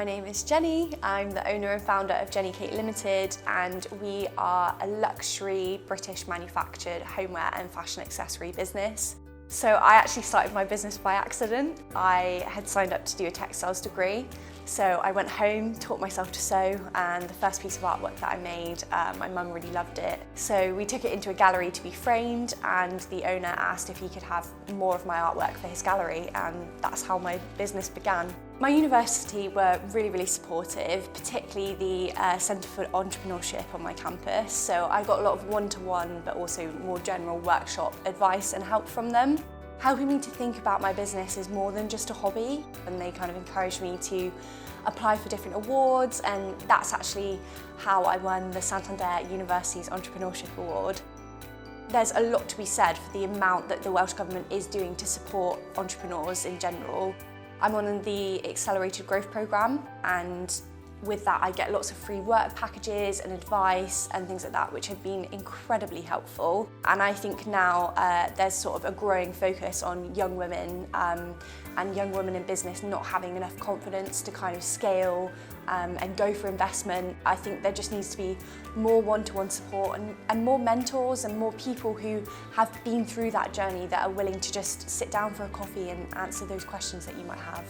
My name is Jenny. I'm the owner and founder of Jenny Kate Limited, and we are a luxury British manufactured homeware and fashion accessory business. So I actually started my business by accident. I had signed up to do a textiles degree. So I went home, taught myself to sew, and the first piece of artwork that I made, my mum really loved it. So we took it into a gallery to be framed, and the owner asked if he could have more of my artwork for his gallery, and that's how my business began. My university were really supportive, particularly the Centre for Entrepreneurship on my campus. So I got a lot of one-to-one, but also more general workshop advice and help from them, helping me to think about my business as more than just a hobby. And they kind of encouraged me to apply for different awards, and that's actually how I won the Santander University's Entrepreneurship Award. There's a lot to be said for the amount that the Welsh Government is doing to support entrepreneurs in general. I'm on the Accelerated Growth Programme, and with that I get lots of free work packages and advice and things like that, which have been incredibly helpful. And I think now there's sort of a growing focus on young women and young women in business not having enough confidence to kind of scale and go for investment. I think there just needs to be more one-to-one support and more mentors and more people who have been through that journey that are willing to just sit down for a coffee and answer those questions that you might have.